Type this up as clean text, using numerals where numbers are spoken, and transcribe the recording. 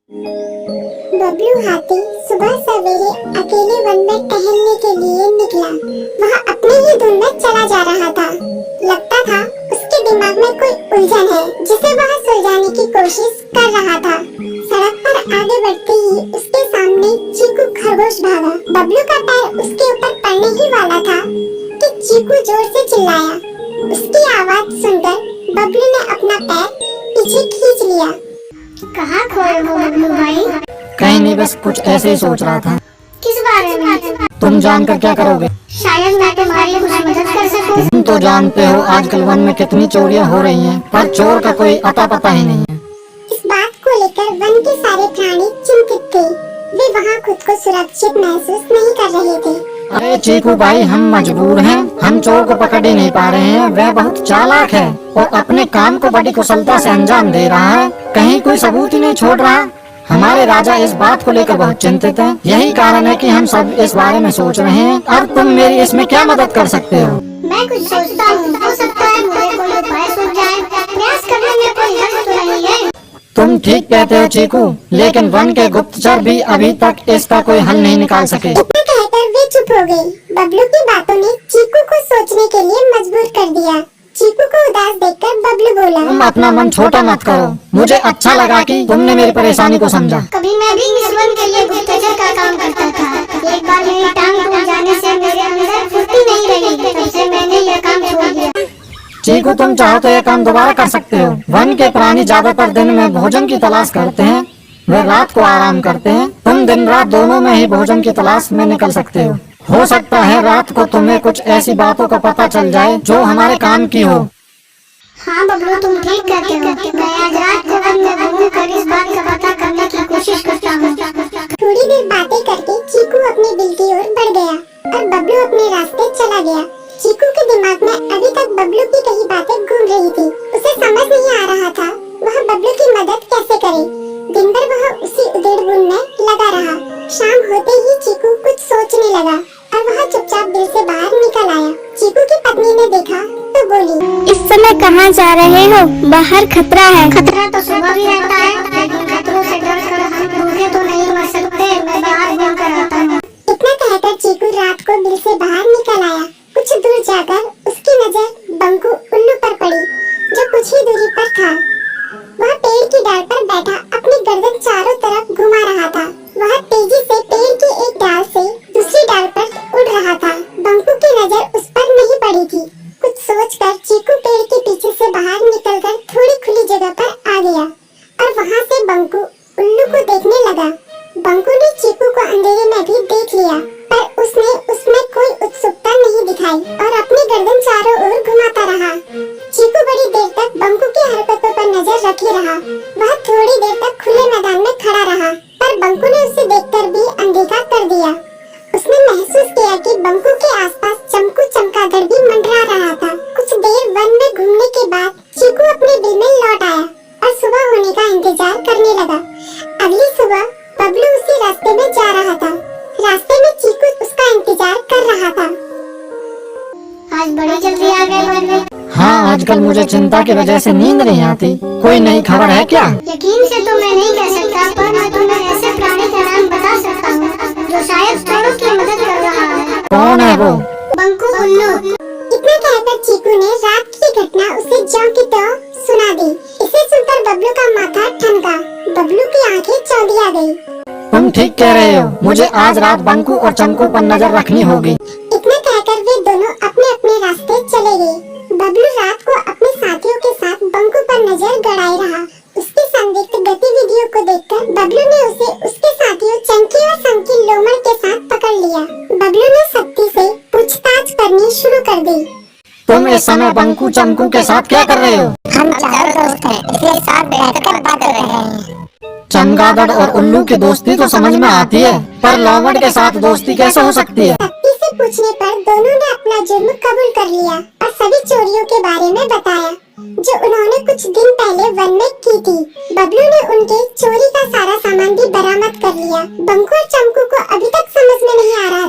बबलू हाथी सुबह सवेरे अकेले वन में टहलने के लिए निकला। वह अपने ही धुन में चला जा रहा था। लगता था उसके दिमाग में कोई उलझन है जिसे वह सुलझाने की कोशिश कर रहा था। सड़क पर आगे बढ़ते ही उसके सामने चीकू खरगोश भागा। बबलू का पैर उसके ऊपर पड़ने ही वाला था कि चीकू जोर से चिल्लाया। उसकी आवाज सुनकर बबलू ने अपना पैर पीछे खींच लिया। कहाँ खोए हो बबलू भाई? कहीं नहीं, बस कुछ ऐसे ही सोच रहा था। किस बारे में? तुम जानकर क्या करोगे? शायद मैं तुम्हारी कुछ मदद कर सकूं। तुम तो जानते हो आजकल वन में कितनी चोरियां हो रही हैं, पर चोर का कोई अता पता ही नहीं है। इस बात को लेकर वन के सारे प्राणी चिंतित थे। वे वहाँ खुद को सुरक्षित महसूस नहीं कर रहे थे। अरे चीकू भाई, हम मजबूर हैं। हम चोर को पकड़ ही नहीं पा रहे हैं। वह बहुत चालाक है और अपने काम को बड़ी कुशलता से अंजाम दे रहा है। कहीं कोई सबूत ही नहीं छोड़ रहा। हमारे राजा इस बात को लेकर बहुत चिंतित हैं। यही कारण है कि हम सब इस बारे में सोच रहे हैं। अब तुम मेरी इसमें क्या मदद कर सकते हो? मैं कुछ सोचता हूँ, हो सकता है मुझे कोई उपाय सूझ जाए। प्रयास करने में कोई हर्ज तो नहीं है। तुम ठीक कहते हो चीकू, लेकिन वन के गुप्तचर भी अभी तक इसका कोई हल नहीं निकाल सके। इतना कहकर वे चुप हो गए। बबलू की बातों ने चीकू को सोचने के लिए मजबूर कर दिया। चीकू को उदास देखकर बबलू बोला, तुम अपना मन छोटा मत करो। मुझे अच्छा लगा कि तुमने मेरी परेशानी को समझा। कभी मैं भी इस वन के लिए गुप्तचर का काम करता था। एक बार मेरी टांग टूट जाने से मेरे अंदर फुर्ती नहीं रही। तब से मैंने यह काम छोड़ दिया। चीकू, तुम चाहो तो यह काम दोबारा कर सकते हो। वन के प्राणी ज्यादातर दिन में भोजन की तलाश करते हैं, वे रात को आराम करते हैं। तुम दिन रात दोनों में ही भोजन की तलाश में निकल सकते हो। हो सकता है रात को तुम्हें कुछ ऐसी बातों का पता चल जाए जो हमारे काम की हो। हाँ बबलू, तुम ठीक कहते हो। मैं आज रात को वन में घूमकर इस बात का पता करने की कोशिश करता हूँ। थोड़ी देर बातें करके चीकू अपने बिल की ओर बढ़ गया और बबलू अपने रास्ते चला गया। चीकू के दिमाग में अभी तक बबलू की कही बातें घूम रही थी। उसे समझ नहीं आ रहा था वह बबलू की मदद कैसे करे। दिन भर वह उसी उधेड़-बुन में लगा रहा। शाम होते ही चीकू कुछ सोचने लगा और वह चुपचाप बिल से बाहर निकल आया। चीकू की पत्नी ने देखा तो बोली, इस समय कहाँ जा रहे हो? बाहर खतरा है। खतरा तो सुबह भी रहता है, लेकिन खतरों से डरकर हम भूखे तो नहीं मर सकते। मैं बाहर घूम कर आता हूँ। इतना कहकर चीकू रात को बिल से बाहर निकल आया। कुछ दूर जाकर उसकी नजर बंकू उल्लू पर पड़ी जो कुछ ही दूरी पर था। वह पेड़ की डाल पर बैठा अपनी गर्दन चारों तरफ घुमा रहा था। वह तेजी से पेड़ की एक डाल से दूसरी डाल पर उड़ रहा था। बंकू की नजर उस पर नहीं पड़ी थी। कुछ सोचकर चीकू पेड़ के पीछे से बाहर निकलकर थोड़ी खुली जगह पर आ गया और वहाँ से बंकू उल्लू को देखने लगा। बंकू ने चीकू को अंधेरे में भी देख लिया, पर उसने उसमें कोई उत्सुकता नहीं दिखाई और अपनी गर्दन चारों ओर घुमाता रहा। चीकू बड़ी देर तक बंकू की हरकतों पर नजर रखे रहा। वह थोड़ी देर तक खुले मैदान में खड़ा रहा, पर बंकू ने उसे देखकर भी अनदेखा कर दिया। उसने महसूस किया कि बंकू के आसपास चमकू चमगादड़ भी मंडरा रहा था। कुछ देर वन में घूमने के बाद चीकू अपने बिल में लौट आया और सुबह होने का इंतजार करने लगा। अगली सुबह बबलू उसी रास्ते में जा रहा था। रास्ते में चीकू उसका इंतजार कर रहा था। आज बड़ी जल्दी आ गए बबलू। हाँ, आजकल मुझे चिंता की वजह से नींद नहीं आती। कोई नई खबर है क्या? यकीन से तो मैं नहीं कह सकता, पर मैं तुम्हें ऐसे प्राणी का नाम बता सकता हूँ जो शायद चोरों की मदद कर रहा है। कौन है वो? बंकू उल्लू। इतना कहकर चीकू ने रात की घटना उसे ज्यों की त्यों सुना दी। इसे सुनकर बबलू का माथा ठनका। बबलू की आंखें चौंधिया गई। तुम ठीक कह रहे हो। मुझे आज रात बंकू और चंकू पर नजर रखनी होगी। इतना कहकर वे दोनों अपने अपने रास्ते चले गए। बबलू रात को अपने साथियों के साथ बंकू पर नजर गड़ाए रहा। उसकी संदिग्ध गतिविधियों को देखकर बबलू ने उसे उसके साथियों चंकी और संकी लोमड़ के साथ पकड़ लिया। बबलू ने सख्ती से पूछताछ करनी शुरू कर दी। तुम इस समय बंकू चंकू के साथ क्या कर रहे हो? हम चारों दोस्त हैं, इसलिए साथ बैठकर बात कर रहे हैं। चमगादड़ और उल्लू की दोस्ती तो समझ में आती है, पर लोमड़ के साथ दोस्ती कैसे हो सकती है? सख्ती से पूछने पर दोनों ने अपना जुर्म कबूल कर लिया और सभी चोरियों के बारे में बताया जो उन्होंने कुछ दिन पहले वन में की थी। बबलू ने उनके चोरी का सारा सामान भी बरामद कर लिया। बंकू और चंकू को अभी तक समझ में नहीं आ रहा